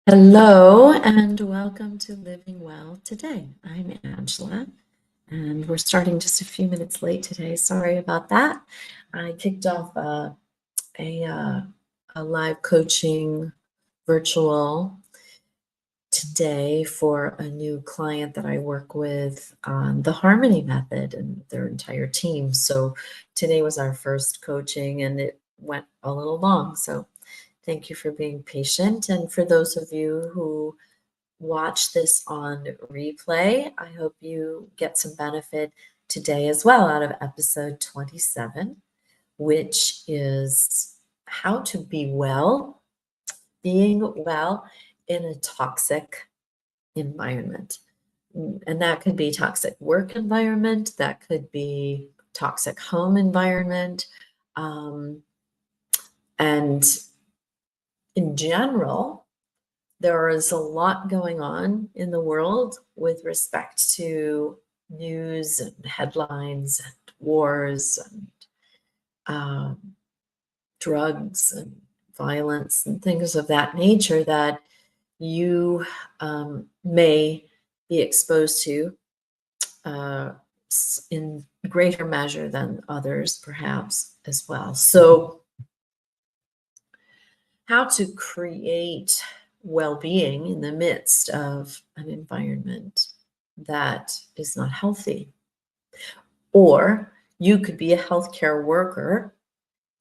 Hello and welcome to Living Well Today. I'm Angela and we're starting just a few minutes late today. Sorry about that. I kicked off a live coaching virtual today for a new client that I work with on the Harmony Method and their entire team. So today was our first coaching and it went a little long. So thank you for being patient. And for those of you who watch this on replay, I hope you get some benefit today as well out of episode 27, which is how to be well, being well in a toxic environment. And that could be toxic work environment, that could be toxic home environment. And in general, there is a lot going on in the world with respect to news and headlines and wars and drugs and violence and things of that nature that you may be exposed to in greater measure than others, perhaps, as well. So how to create well-being in the midst of an environment that is not healthy. Or you could be a healthcare worker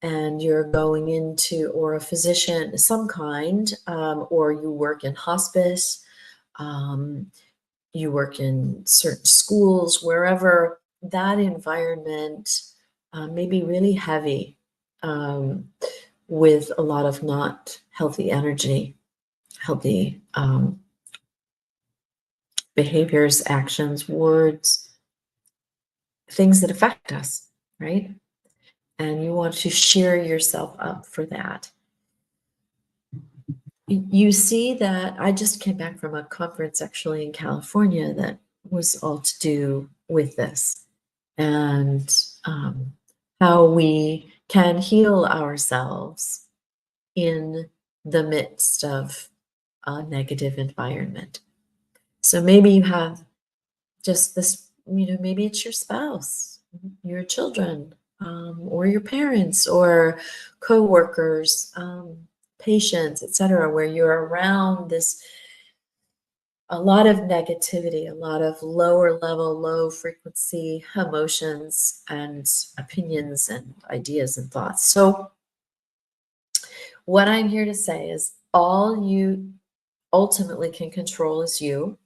and you're going into, or a physician of some kind, or you work in hospice, you work in certain schools, wherever that environment may be really heavy, with a lot of not healthy energy, healthy behaviors, actions, words, things that affect us, right? And you want to sheer yourself up for that. You see that I just came back from a conference actually in California that was all to do with this and how we can heal ourselves in the midst of a negative environment. So maybe you have just this, maybe it's your spouse, your children, or your parents, or co-workers, patients, etc., where you're around a lot of negativity, a lot of lower level, low frequency emotions and opinions and ideas and thoughts. So what I'm here to say is all you ultimately can control is you.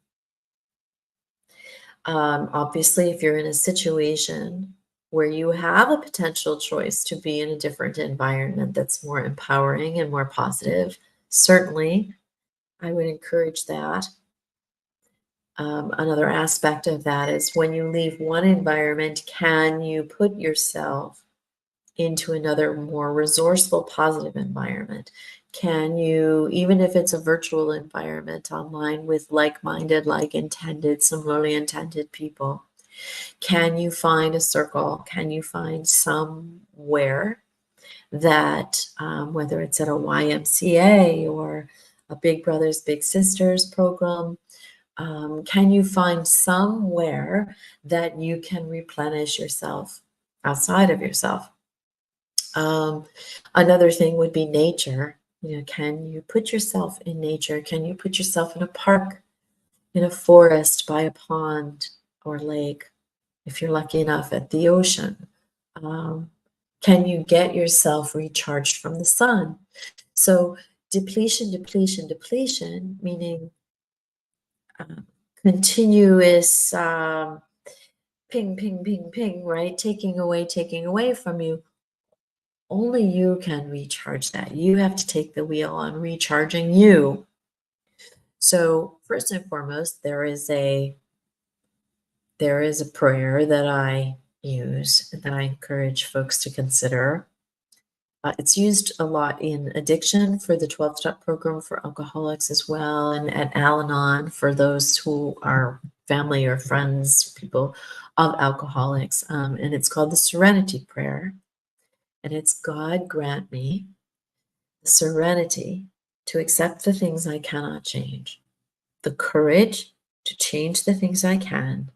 Obviously, if you're in a situation where you have a potential choice to be in a different environment that's more empowering and more positive, certainly I would encourage that. Another aspect of that is when you leave one environment, can you put yourself into another more resourceful, positive environment? Can you, even if it's a virtual environment online with like-minded, like-intended, similarly intended people, can you find a circle? Can you find somewhere that, whether it's at a YMCA or a Big Brothers Big Sisters program, can you find somewhere that you can replenish yourself outside of yourself? Another thing would be nature. Can you put yourself in nature? Can you put yourself in a park, in a forest, by a pond or lake, if you're lucky enough at the ocean? Can you get yourself recharged from the sun? So depletion, depletion, depletion, meaning continuous ping, ping, ping, ping, right? Taking away from you. Only you can recharge that. You have to take the wheel on recharging you. So first and foremost, there is a prayer that I use that I encourage folks to consider. It's used a lot in addiction for the 12-step program for alcoholics as well, and at Al-Anon for those who are family or friends, people of alcoholics. And it's called the Serenity Prayer. And it's, God grant me the serenity to accept the things I cannot change, the courage to change the things I can,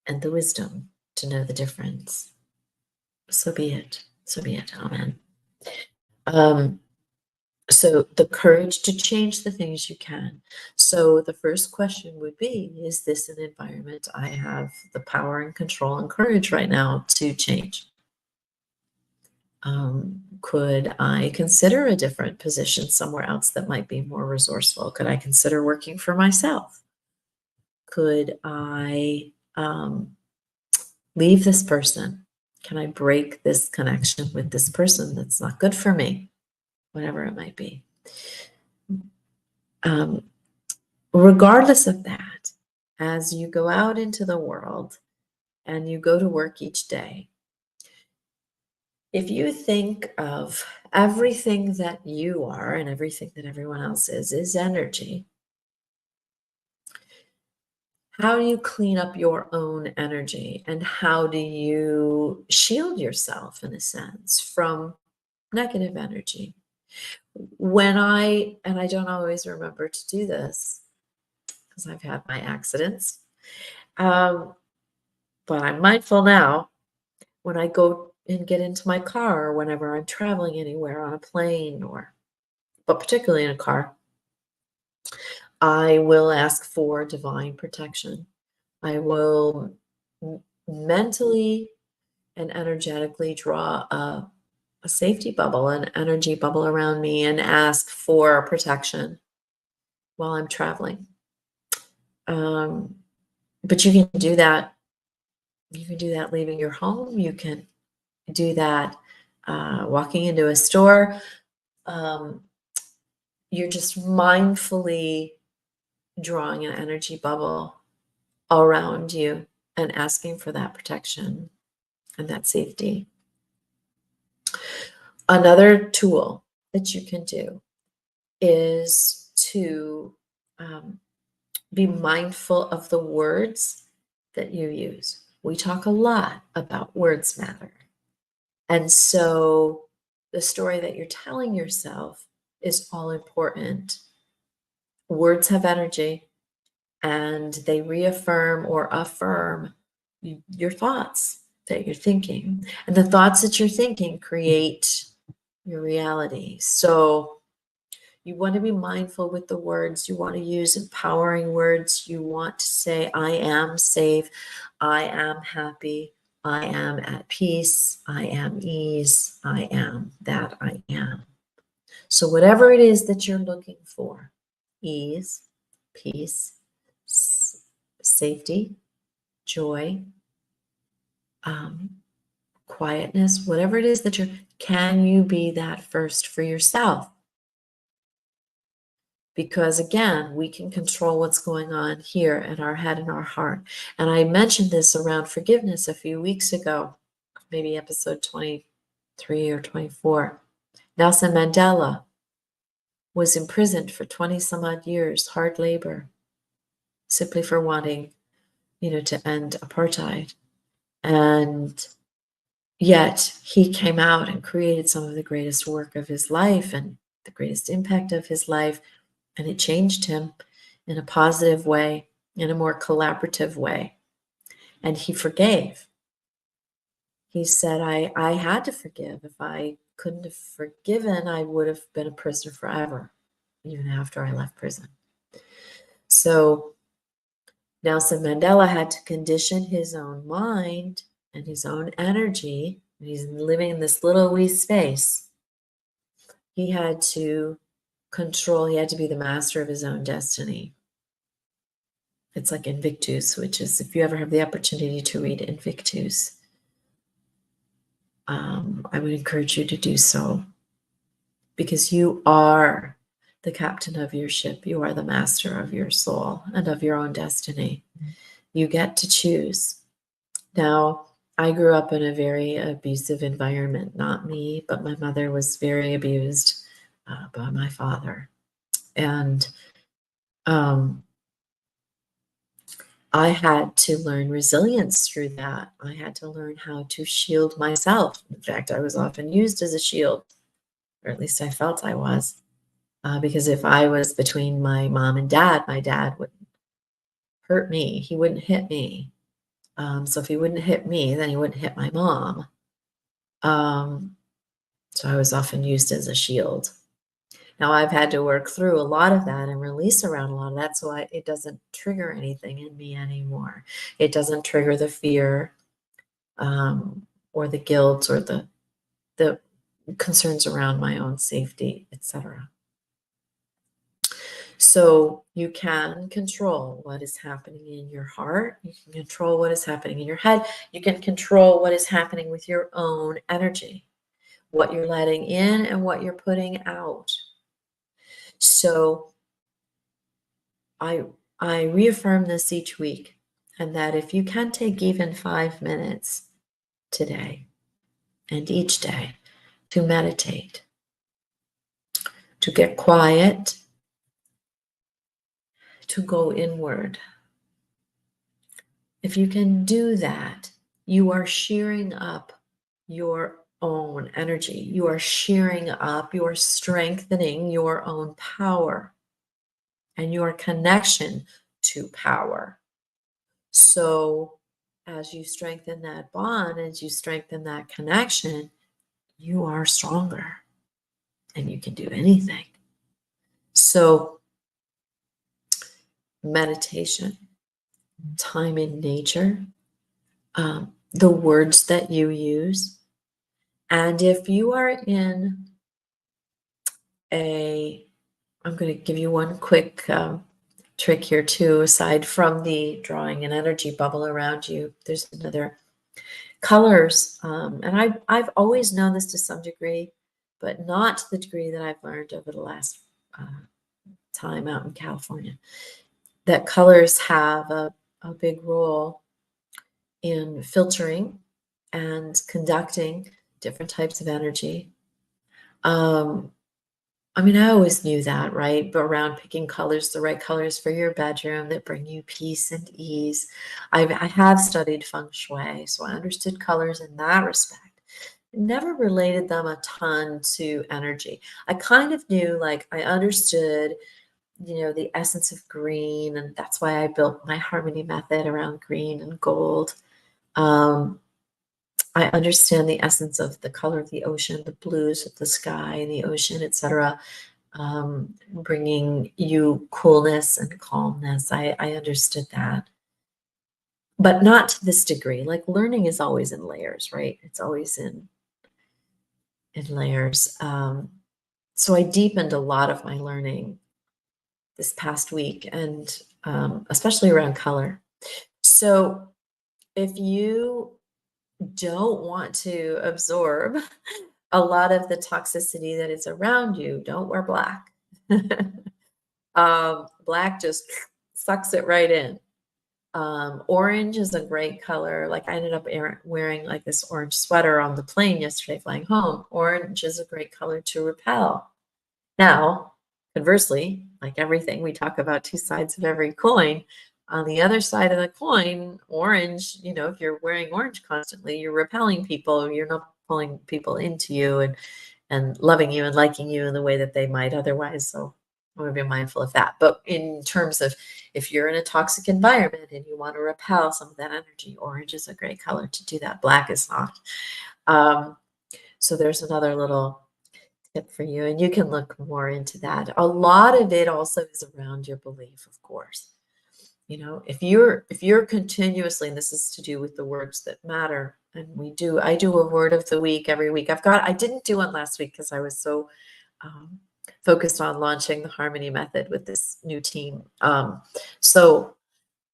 and the wisdom to know the difference. So be it. So be it. Amen. So the courage to change the things you can. So the first question would be, is this an environment I have the power and control and courage right now to change? Could I consider a different position somewhere else that might be more resourceful? Could I consider working for myself? Could I leave this person? Can I break this connection with this person that's not good for me? Whatever it might be. Regardless of that, as you go out into the world and you go to work each day, if you think of everything that you are and everything that everyone else is energy, how do you clean up your own energy and how do you shield yourself, in a sense, from negative energy? And I don't always remember to do this because I've had my accidents, but I'm mindful now when I go and get into my car or whenever I'm traveling anywhere on a plane but particularly in a car, I will ask for divine protection. I will mentally and energetically draw a safety bubble, an energy bubble around me and ask for protection while I'm traveling. But you can do that. You can do that leaving your home. You can do that walking into a store. You're just mindfully drawing an energy bubble around you and asking for that protection and that safety. Another tool that you can do is to be mindful of the words that you use. We talk a lot about words matter. And so the story that you're telling yourself is all important. Words have energy and they reaffirm or affirm your thoughts that you're thinking. And the thoughts that you're thinking create your reality. So you want to be mindful with the words. You want to use empowering words. You want to say, I am safe. I am happy. I am at peace. I am ease. I am that I am. So whatever it is that you're looking for, ease, peace, safety, joy, quietness, whatever it is that can you be that first for yourself? Because again, we can control what's going on here in our head and our heart. And I mentioned this around forgiveness a few weeks ago, maybe episode 23 or 24. Nelson Mandela was imprisoned for 20 some odd years, hard labor, simply for wanting, to end apartheid. And yet he came out and created some of the greatest work of his life and the greatest impact of his life. And it changed him in a positive way, in a more collaborative way. And he forgave. He said, I had to forgive. If I couldn't have forgiven, I would have been a prisoner forever, even after I left prison. So Nelson Mandela had to condition his own mind and his own energy. He's living in this little wee space. He had to control, he had to be the master of his own destiny. It's like Invictus, which is, if you ever have the opportunity to read Invictus, I would encourage you to do so, because you are the captain of your ship. You are the master of your soul and of your own destiny. You get to choose. Now, I grew up in a very abusive environment, not me, but my mother was very abused by my father. And I had to learn resilience through that. I had to learn how to shield myself. In fact, I was often used as a shield, or at least I felt I was. because if I was between my mom and dad, my dad would hurt me. He wouldn't hit me. So if he wouldn't hit me, then he wouldn't hit my mom. Um, so I was often used as a shield. Now I've had to work through a lot of that and release around a lot of that, so it doesn't trigger anything in me anymore. It doesn't trigger the fear, or the guilt, or the concerns around my own safety, etc. So you can control what is happening in your heart. You can control what is happening in your head. You can control what is happening with your own energy, what you're letting in and what you're putting out. So I I reaffirm this each week, and that if you can take even 5 minutes today and each day to meditate, to get quiet, to go inward. If you can do that, you are shearing up your own energy. You are shearing up, you are strengthening your own power and your connection to power. So, as you strengthen that bond, as you strengthen that connection, you are stronger and you can do anything. So, meditation, time in nature, the words that you use. And if you are in I'm going to give you one quick trick here too, aside from the drawing an energy bubble around you, there's another colors. And I've always known this to some degree, but not to the degree that I've learned over the last time out in California, that colors have a big role in filtering and conducting different types of energy. I mean, I always knew that, right? But around picking colors, the right colors for your bedroom that bring you peace and ease. I have studied feng shui, so I understood colors in that respect. Never related them a ton to energy. I kind of knew, like, I understood, the essence of green, and that's why I built my harmony method around green and gold. Um, I understand the essence of the color of the ocean, the blues of the sky and the ocean, etc., bringing you coolness and calmness. I understood that, but not to this degree. Like, learning is always in layers, right? It's always in layers. So I deepened a lot of my learning this past week, and especially around color. So if you don't want to absorb a lot of the toxicity that is around you, don't wear black. Black just sucks it right in. Orange is a great color. Like, I ended up wearing like this orange sweater on the plane yesterday flying home. Orange is a great color to repel. Now, conversely, like everything, we talk about two sides of every coin. On the other side of the coin, orange, if you're wearing orange constantly, you're repelling people. You're not pulling people into you and loving you and liking you in the way that they might otherwise. So I want to be mindful of that. But in terms of, if you're in a toxic environment and you want to repel some of that energy, orange is a great color to do that. Black is not. So there's another little tip for you, and you can look more into that. A lot of it also is around your belief, of course. If you're continuously, and this is to do with the words that matter, and I do a word of the week every week. I didn't do one last week because I was so focused on launching the Harmony Method with this new team. So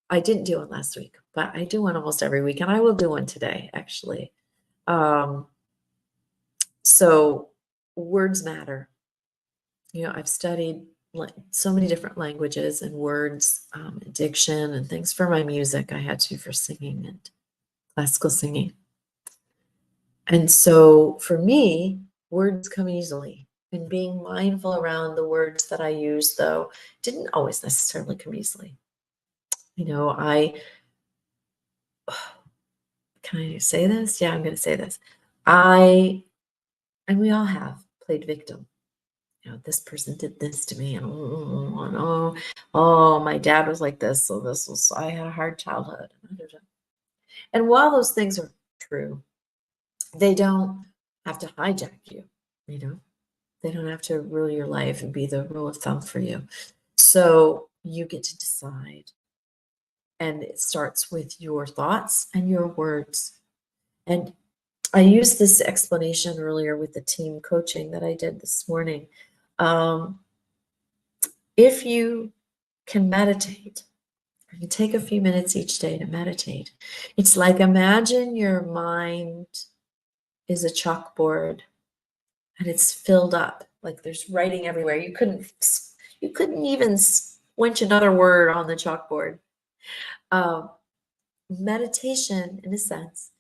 I didn't do one last week, but I do one almost every week, and I will do one today, actually. So words matter. I've studied so many different languages and words, diction and things for my music. I had to for singing and classical singing. And so for me, words come easily. And being mindful around the words that I use, though, didn't always necessarily come easily. Can I say this? Yeah, I'm going to say this. And we all have played victim. this person did this to me, and oh, my dad was like this, so I had a hard childhood. And while those things are true, they don't have to hijack you, They don't have to rule your life and be the rule of thumb for you. So you get to decide. And it starts with your thoughts and your words. And I used this explanation earlier with the team coaching that I did this morning. If you can meditate, you take a few minutes each day to meditate. It's like, imagine your mind is a chalkboard and it's filled up, like there's writing everywhere. You couldn't even squinch another word on the chalkboard. Meditation, in a sense,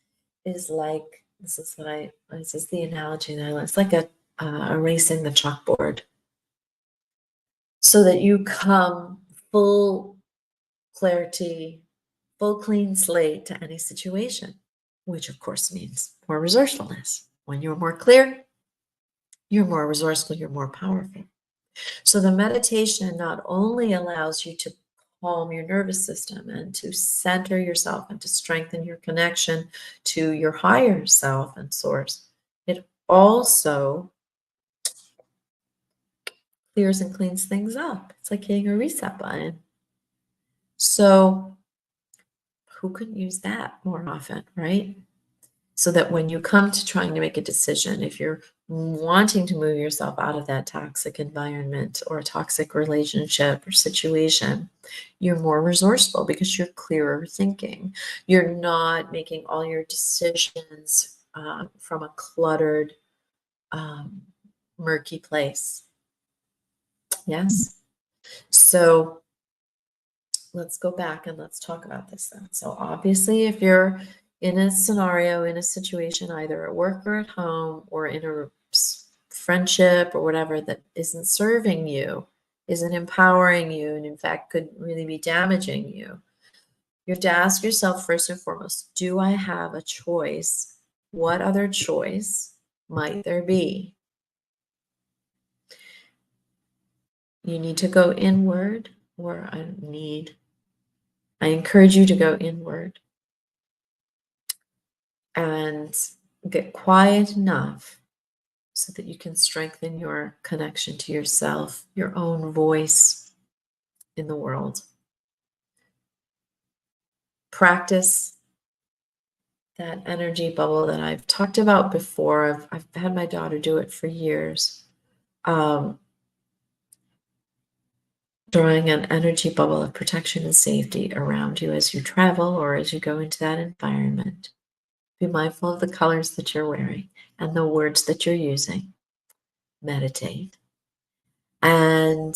is like, this is the analogy that I learned. It's like erasing the chalkboard, so that you come full clarity, full clean slate to any situation, which of course means more resourcefulness. When you're more clear, you're more resourceful, you're more powerful. So the meditation not only allows you to calm your nervous system and to center yourself and to strengthen your connection to your higher self and source, it also clears and cleans things up. It's like hitting a reset button. So who couldn't use that more often, right? So that when you come to trying to make a decision, if you're wanting to move yourself out of that toxic environment or a toxic relationship or situation, you're more resourceful because you're clearer thinking. You're not making all your decisions from a cluttered, murky place. Yes. So let's go back and let's talk about this then. So obviously, if you're in a scenario, in a situation, either at work or at home or in a friendship or whatever that isn't serving you, isn't empowering you, and in fact could really be damaging you, you have to ask yourself first and foremost, do I have a choice? What other choice might there be? You need to go inward, or I encourage you to go inward and get quiet enough so that you can strengthen your connection to yourself, your own voice in the world. Practice that energy bubble that I've talked about before. I've had my daughter do it for years. Drawing an energy bubble of protection and safety around you as you travel or as you go into that environment. Be mindful of the colors that you're wearing and the words that you're using. Meditate. And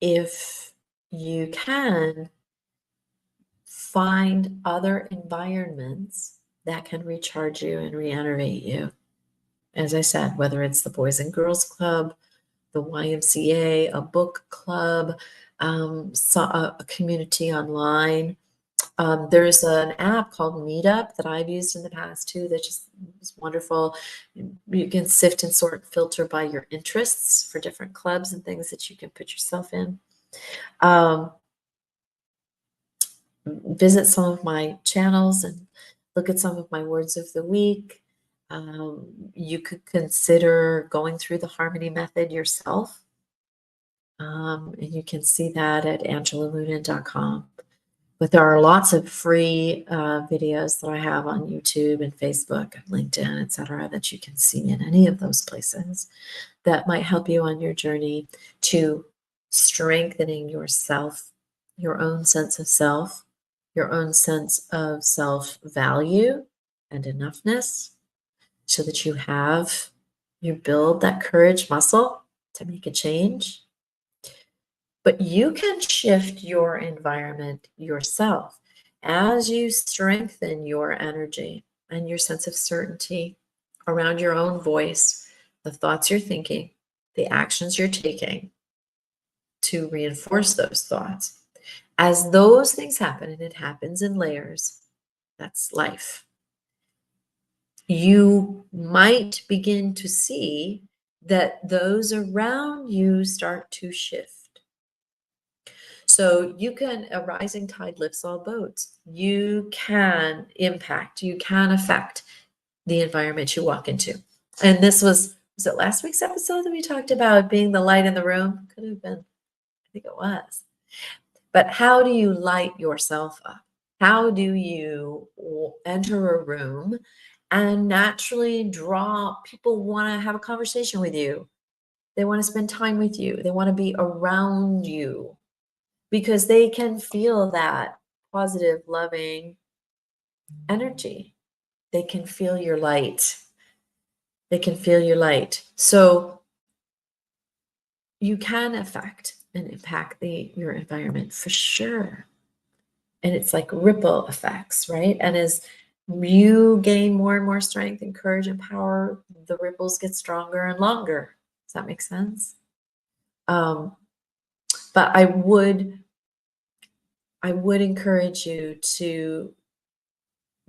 if you can, find other environments that can recharge you and re-enervate you. As I said, whether it's the Boys and Girls Club, the YMCA, a book club, a community online. There's an app called Meetup that I've used in the past too that just is wonderful. You can sift and sort, filter by your interests for different clubs and things that you can put yourself in. Visit some of my channels and look at some of my words of the week. You could consider going through the Harmony Method yourself. And you can see that at angelalunan.com. But there are lots of free videos that I have on YouTube and Facebook and LinkedIn, etc., that you can see in any of those places that might help you on your journey to strengthening yourself, your own sense of self, your own sense of self-value and enoughness, so that you build that courage muscle to make a change. But you can shift your environment yourself as you strengthen your energy and your sense of certainty around your own voice, the thoughts you're thinking, the actions you're taking to reinforce those thoughts. As those things happen, and it happens in layers, that's life, you might begin to see that those around you start to shift. So you can, a rising tide lifts all boats. You can impact, you can affect the environment you walk into. And this was it last week's episode that we talked about being the light in the room? Could have been, I think it was. But how do you light yourself up? How do you enter a room and naturally draw people want to have a conversation with you? They want to spend time with you. They want to be around you because they can feel that positive, loving energy. They can feel your light. They can feel your light. So you can affect and impact your environment for sure. And it's like ripple effects, right? And as you gain more and more strength and courage and power, the ripples get stronger and longer. Does that make sense? But I would encourage you to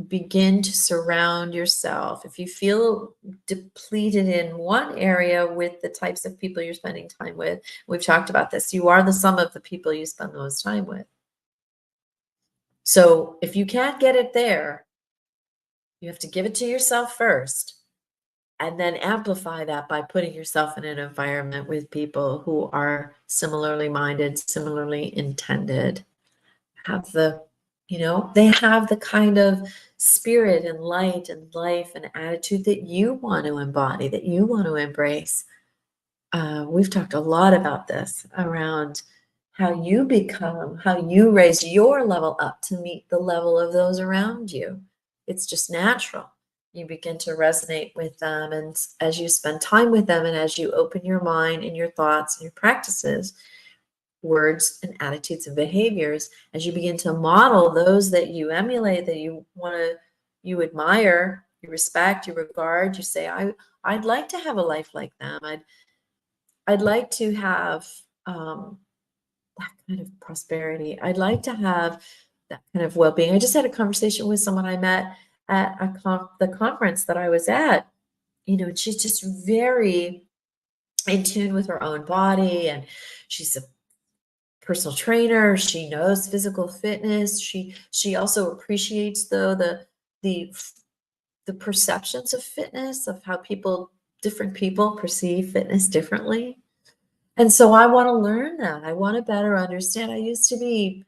begin to surround yourself. If you feel depleted in one area with the types of people you're spending time with, we've talked about this, you are the sum of the people you spend the most time with. So if you can't get it there, you have to give it to yourself first and then amplify that by putting yourself in an environment with people who are similarly minded, similarly intended, have the, they have the kind of spirit and light and life and attitude that you want to embody, that you want to embrace. We've talked a lot about this around how you raise your level up to meet the level of those around you. It's just natural. You begin to resonate with them. And as you spend time with them and as you open your mind and your thoughts and your practices, words and attitudes and behaviors, as you begin to model those that you emulate, that you admire, you respect, you regard, you say, I'd like to have a life like them. I'd like to have that kind of prosperity. I'd like to have that kind of well-being. I just had a conversation with someone I met at the conference that I was at. And she's just very in tune with her own body, and she's a personal trainer. She knows physical fitness. She also appreciates the perceptions of fitness, of how different people perceive fitness differently. And so I want to learn that. I want to better understand. I used to be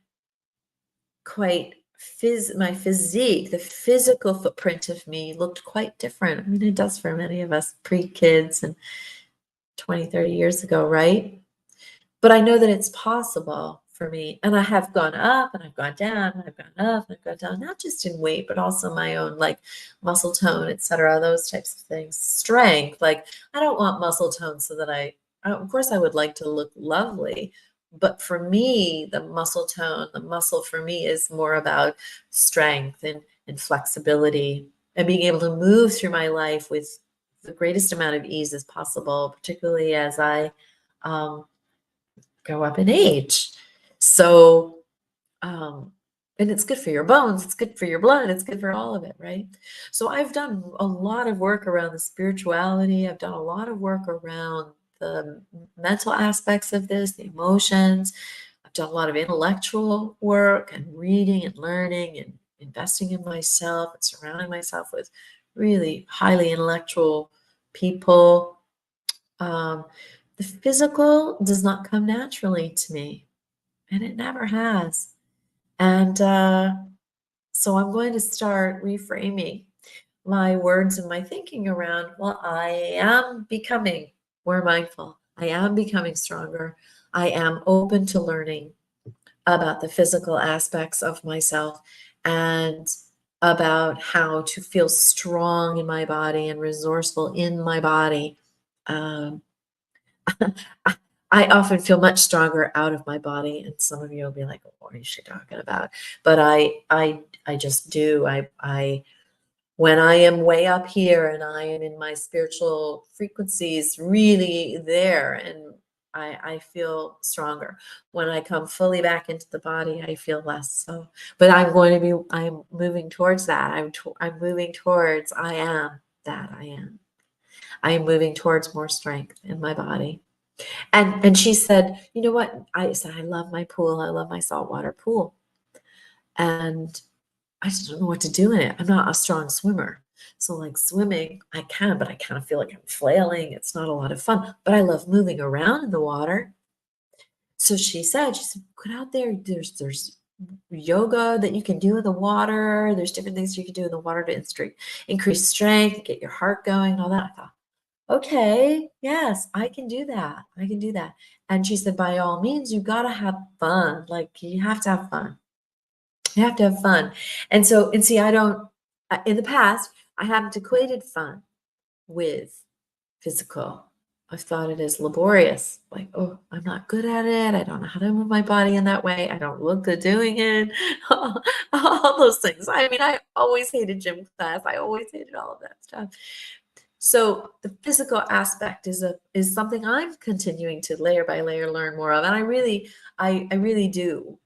quite my physique, the physical footprint of me looked quite different. I mean, it does for many of us pre-kids and 20, 30 years ago, right? But I know that it's possible for me. And I have gone up and I've gone down and I've gone up and I've gone down, not just in weight, but also my own like muscle tone, etc. Those types of things. Strength. Like I don't want muscle tone so that of course I would like to look lovely. But for me, the muscle tone, the muscle for me is more about strength and flexibility and being able to move through my life with the greatest amount of ease as possible, particularly as I go up in age. So, and it's good for your bones, it's good for your blood, it's good for all of it, right? So I've done a lot of work around the spirituality. I've done a lot of work around the mental aspects of this, the emotions. I've done a lot of intellectual work and reading and learning and investing in myself and surrounding myself with really highly intellectual people. The physical does not come naturally to me, and it never has. And so I'm going to start reframing my words and my thinking around, well, I am becoming more mindful. I am becoming stronger. I am open to learning about the physical aspects of myself and about how to feel strong in my body and resourceful in my body. I often feel much stronger out of my body, and some of you will be like, "What is she talking about?" But I just do. When I am way up here and I am in my spiritual frequencies, really there, and I feel stronger. When I come fully back into the body, I feel less so. But I'm moving towards that. I'm moving towards I am that I am. I am moving towards more strength in my body. And she said, you know what? I said, I love my pool. I love my saltwater pool. And I just don't know what to do in it. I'm not a strong swimmer. So like swimming, I can, but I kind of feel like I'm flailing. It's not a lot of fun, but I love moving around in the water. So she said, get out there. There's yoga that you can do in the water. There's different things you can do in the water to increase strength, get your heart going, and all that. I thought, okay, yes, I can do that. I can do that. And she said, by all means, you gotta have fun. Like you have to have fun. You have to have fun. And so, and see, I don't, in the past, I haven't equated fun with physical. I've thought it as laborious, like, oh, I'm not good at it. I don't know how to move my body in that way. I don't look good doing it. All those things. I mean, I always hated gym class. I always hated all of that stuff. So the physical aspect is something I'm continuing to layer by layer learn more of. And I really do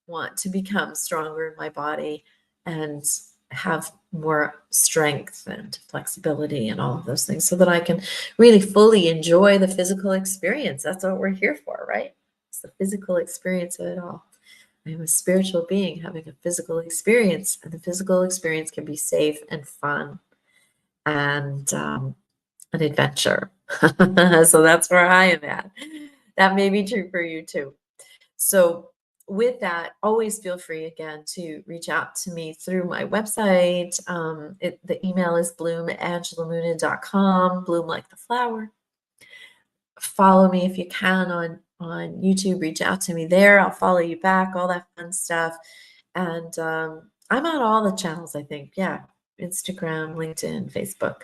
want to become stronger in my body and have more strength and flexibility and all of those things so that I can really fully enjoy the physical experience. That's what we're here for, right? It's the physical experience of it all. I'm a spiritual being having a physical experience, and the physical experience can be safe and fun and an adventure. So that's where I am at. That may be true for you too. So with that, always feel free again to reach out to me through my website. The email is bloom@angelamunin.com, bloom like the flower. Follow me if you can on YouTube. Reach out to me there. I'll follow you back, all that fun stuff. And I'm on all the channels, I think. Yeah. Instagram, LinkedIn, Facebook,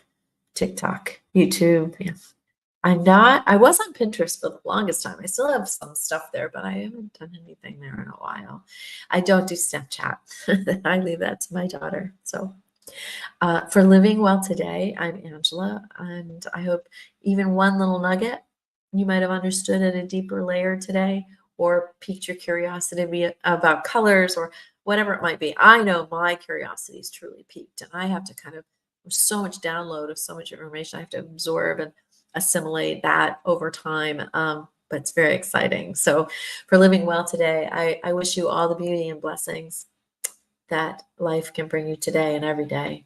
TikTok, YouTube. Yeah. I was on Pinterest for the longest time. I still have some stuff there, but I haven't done anything there in a while. I don't do Snapchat. I leave that to my daughter. So for Living Well Today, I'm Angela, and I hope even one little nugget you might have understood at a deeper layer today, or piqued your curiosity about colors or whatever it might be. I know my curiosity is truly piqued, and I have to there's so much download of so much information I have to absorb and assimilate that over time. But it's very exciting. So for Living Well Today, I wish you all the beauty and blessings that life can bring you today and every day.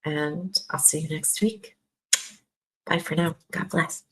And I'll see you next week. Bye for now. God bless.